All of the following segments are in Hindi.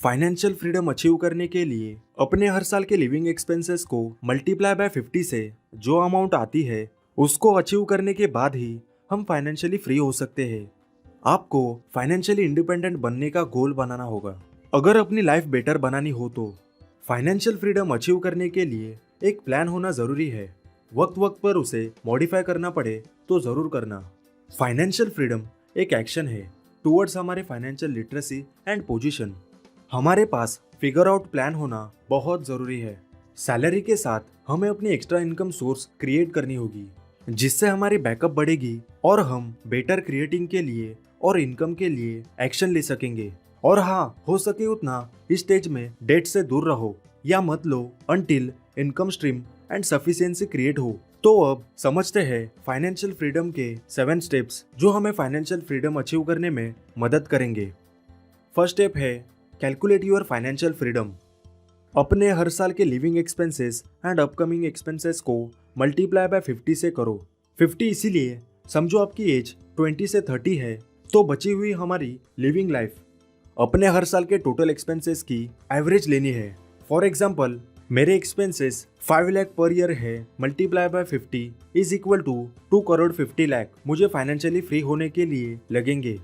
फाइनेंशियल फ्रीडम अचीव करने के लिए अपने हर साल के लिविंग एक्सपेंसेस को मल्टीप्लाई बाय 50 से जो अमाउंट आती है उसको अचीव करने के बाद ही हम फाइनेंशियली फ्री हो सकते हैं। आपको फाइनेंशियली इंडिपेंडेंट बनने का गोल बनाना होगा। अगर अपनी लाइफ बेटर बनानी हो तो फाइनेंशियल फ्रीडम अचीव करने के लिए एक प्लान होना जरूरी है। वक्त वक्त पर उसे मॉडिफाई करना पड़े तो जरूर करना। फाइनेंशियल फ्रीडम एक एक्शन है टुवर्ड्स हमारे फाइनेंशियल लिटरेसी एंड पोजीशन। हमारे पास फिगर आउट प्लान होना बहुत जरूरी है। सैलरी के साथ हमें अपनी एक्स्ट्रा इनकम सोर्स क्रिएट करनी होगी जिससे हमारी बैकअप बढ़ेगी और हम बेटर क्रिएटिंग के लिए और इनकम के लिए एक्शन ले सकेंगे। और हाँ, हो सके उतना इस स्टेज में डेट से दूर रहो या मत लो until income stream and sufficiency create हो। तो अब समझते हैं फाइनेंशियल फ्रीडम के 7 स्टेप्स जो हमें फाइनेंशियल फ्रीडम अचीव करने में मदद करेंगे। फर्स्ट स्टेप है कैलकुलेट योर फाइनेंशियल फ्रीडम। अपने हर साल के living expenses and upcoming expenses को मल्टीप्लाई बाय 50 से करो। 50 इसीलिए समझो आपकी एज 20 से 30 है तो बची हुई हमारी लिविंग लाइफ। अपने हर साल के टोटल एक्सपेंसेस की एवरेज लेनी है। फॉर एग्जाम्पल मेरे एक्सपेंसेस 5 लाख पर ईयर है, multiply by 50 is equal to 2 crore 50 lakh मुझे फाइनेंशियली फ्री होने के लिए लगेंगे।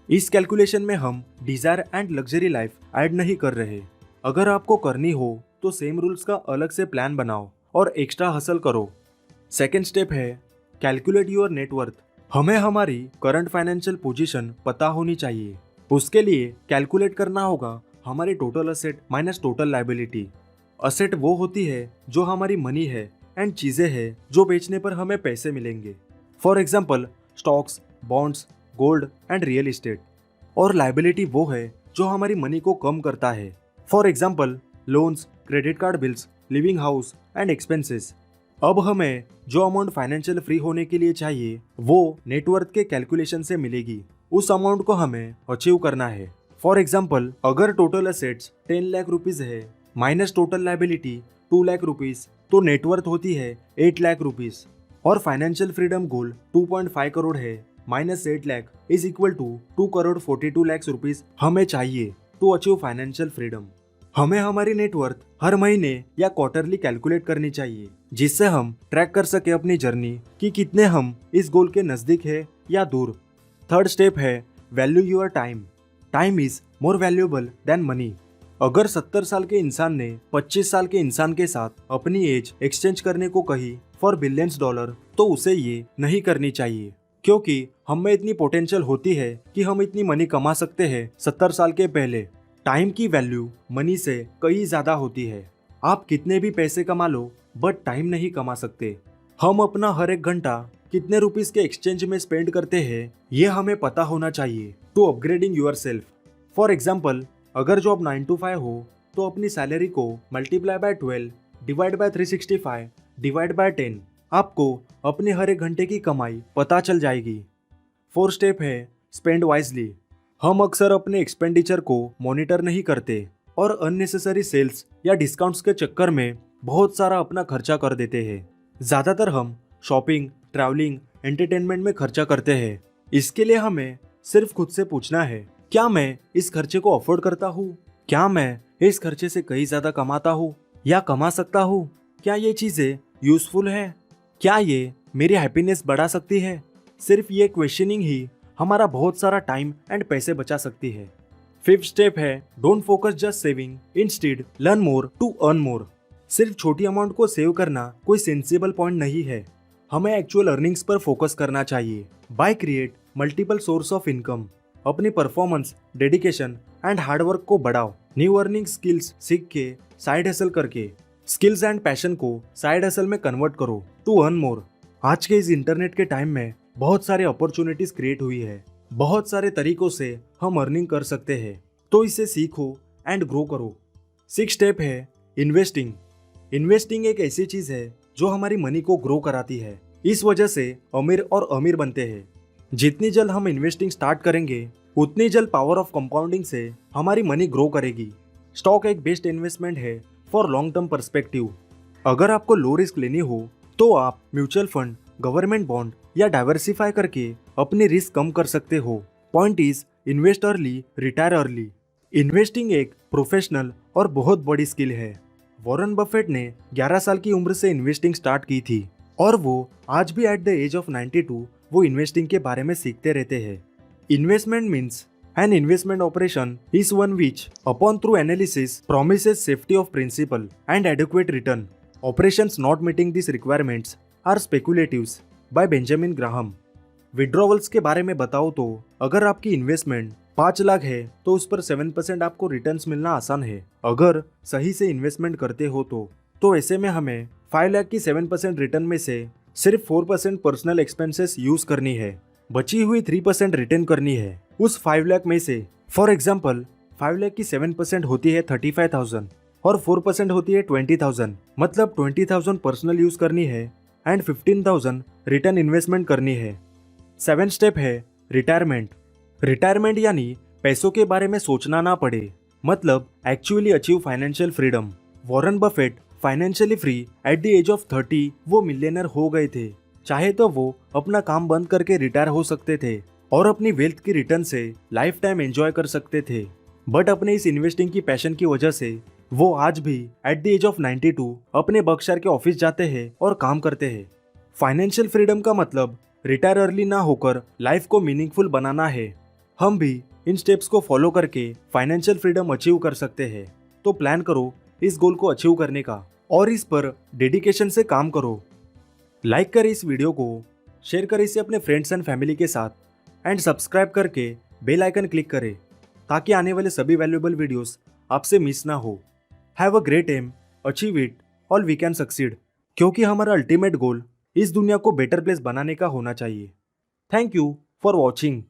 इस कैलकुलेशन में हम desire and luxury life add नहीं कर रहे। अगर आपको करनी हो तो सेम रूल्स का अलग से प्लान बनाओ और एक्स्ट्रा हसल करो। सेकेंड स्टेप है कैलकुलेट योर नेटवर्थ। हमें हमारी करंट फाइनेंशियल पोजीशन पता होनी चाहिए। उसके लिए कैलकुलेट करना होगा हमारी total asset minus total liability. Asset वो होती है जो हमारी मनी है एंड चीजें हैं जो बेचने पर हमें पैसे मिलेंगे। For example stocks, bonds, gold and real estate. और लायबिलिटी वो है जो हमारी मनी को कम करता है। For example loans, credit card bills, living house and expenses. अब हमें जो अमाउंट फाइनेंशियल फ्री होने के लिए चाहिए वो नेटवर्थ के कैलकुलेशन से मिलेगी। उस अमाउंट को हमें अचीव करना है। फॉर एग्जाम्पल अगर टोटल असेट्स 10 लाख रुपीज है minus total liability 2 lakh rupees तो नेटवर्थ होती है 8 लाख रुपीज। और फाइनेंशियल फ्रीडम गोल 2.5 करोड़ है minus 8 lakh is equal to 2 crore 42 lakh rupees हमें चाहिए टू अचीव फाइनेंशियल फ्रीडम। हमें हमारी नेटवर्थ हर महीने या क्वार्टरली कैलकुलेट करनी चाहिए जिससे हम ट्रैक कर सके अपनी जर्नी कि कितने हम इस गोल के नजदीक है या दूर। थर्ड स्टेप है value your time. Time is more valuable then money. अगर 70 साल के इंसान ने 25 साल के इंसान के साथ अपनी एज एक्सचेंज करने को कही फॉर बिलियंस डॉलर तो उसे ये नहीं करनी चाहिए क्योंकि हम में इतनी पोटेंशियल होती है कि हम इतनी मनी कमा सकते हैं 70 साल के पहले। टाइम की वैल्यू मनी से कई ज्यादा होती है। आप कितने भी पैसे कमा लो बट टाइम नहीं कमा सकते। हम अपना हर एक घंटा कितने रुपीस के एक्सचेंज में स्पेंड करते हैं ये हमें पता होना चाहिए to upgrading yourself. For example अगर जॉब 9 to 5 हो तो अपनी सैलरी को multiply by 12 divide by 365 divide by 10 आपको अपने हर एक घंटे की कमाई पता चल जाएगी। फोर्थ स्टेप है स्पेंड वाइजली। हम अक्सर अपने एक्सपेंडिचर को मॉनिटर नहीं करते और अननेसेसरी सेल्स या डिस्काउंट्स के चक्कर में बहुत सारा अपना खर्चा कर देते हैं। ज्यादातर हम शॉपिंग, ट्रैवलिंग, एंटरटेनमेंट में खर्चा करते हैं। इसके लिए हमें सिर्फ खुद से पूछना है क्या मैं इस खर्चे को अफोर्ड करता हूँ? क्या मैं इस खर्चे से कहीं ज्यादा कमाता हूँ या कमा सकता हूँ? क्या ये चीजें यूजफुल है? क्या ये मेरी हैप्पीनेस बढ़ा सकती है? सिर्फ ये क्वेश्चनिंग ही हमारा बहुत सारा टाइम एंड पैसे बचा सकती है। फिफ्थ स्टेप है don't focus just saving, instead learn more to earn more. सिर्फ छोटी अमाउंट को सेव करना कोई सेंसिबल पॉइंट नहीं है। हमें एक्चुअल अर्निंग्स पर फोकस करना चाहिए। By create multiple source of income. अपनी परफॉर्मेंस, डेडिकेशन एंड हार्डवर्क को बढ़ाओ। न्यू अर्निंग स्किल्स सीख के, साइड हसल करके, स्किल्स एंड पैशन को साइड हसल में कन्वर्ट करो टू अर्न मोर। आज के इस इंटरनेट के टाइम में बहुत सारे अपॉर्चुनिटीज क्रिएट हुई है। बहुत सारे तरीकों से हम अर्निंग कर सकते हैं तो इसे सीखो एंड ग्रो करो। सिक्स स्टेप है इन्वेस्टिंग। इन्वेस्टिंग एक ऐसी चीज है जो हमारी मनी को ग्रो कराती है। इस वजह से अमीर और अमीर बनते हैं। जितनी जल्द हम इन्वेस्टिंग स्टार्ट करेंगे उतनी जल्द पावर ऑफ कंपाउंडिंग से हमारी मनी ग्रो करेगी। स्टॉक एक बेस्ट इन्वेस्टमेंट है फॉर लॉन्ग टर्म पर्सपेक्टिव। अगर आपको लो रिस्क लेनी हो तो आप म्यूचुअल फंड, गवर्नमेंट बॉन्ड या डाइवर्सिफाई करके अपनी रिस्क कम कर सकते हो। Point is invest early, retire early. Investing एक प्रोफेशनल और बहुत बड़ी स्किल है। वॉरेन बफेट ने 11 साल की उम्र से इन्वेस्टिंग स्टार्ट की थी और वो आज भी एट द एज ऑफ 92 वो इन्वेस्टिंग के बारे में सीखते रहते हैं। Investment means an investment operation is one which upon through analysis promises safety of principal and adequate return. Operations not meeting this requirements are speculatives by Benjamin Graham. Withdrawals के बारे में बताओ तो अगर आपकी इन्वेस्टमेंट 5 लाख है तो उस पर 7% आपको रिटर्न्स मिलना आसान है अगर सही से इन्वेस्टमेंट करते हो तो ऐसे में हमें 5 लाख की 7% रिटर्न में से सिर्फ 4% पर्सनल एक्सपेंसेस यूज करनी है, बची हुई 3% रिटर्न करनी है उस 5 लाख में से। फॉर एग्जाम्पल 5 लाख की 7% होती है 35,000 और 4% होती है 20,000, मतलब 20,000 पर्सनल यूज करनी है एंड 15,000 रिटर्न इन्वेस्टमेंट करनी है। 7 स्टेप है रिटायरमेंट। रिटायरमेंट यानी पैसों के बारे में सोचना ना पड़े, मतलब actually achieve financial freedom. Warren Buffett financially free at the age of 30 वो मिलियनर हो गए थे। चाहे तो वो अपना काम बंद करके रिटायर हो सकते थे और अपनी वेल्थ की रिटर्न से लाइफ टाइम एंजॉय कर सकते थे, बट अपने इस इन्वेस्टिंग की पैशन की वजह से वो आज भी एट द एज ऑफ 92 अपने बर्कशायर के ऑफिस जाते हैं और काम करते हैं। फाइनेंशियल फ्रीडम का मतलब रिटायर अर्ली ना होकर लाइफ को मीनिंगफुल बनाना है। हम भी इन स्टेप्स को फॉलो करके फाइनेंशियल फ्रीडम अचीव कर सकते हैं। तो प्लान करो इस गोल को अचीव करने का और इस पर डेडिकेशन से काम करो। लाइक करें इस वीडियो को, शेयर करें इसे अपने फ्रेंड्स एंड फैमिली के साथ एंड सब्सक्राइब करके बेल आइकन क्लिक करें ताकि आने वाले सभी वैल्यूएबल वीडियोस आपसे मिस ना हो। Have a great aim, achieve it, all we can succeed, क्योंकि हमारा अल्टीमेट गोल इस दुनिया को बेटर प्लेस बनाने का होना चाहिए। Thank you for watching.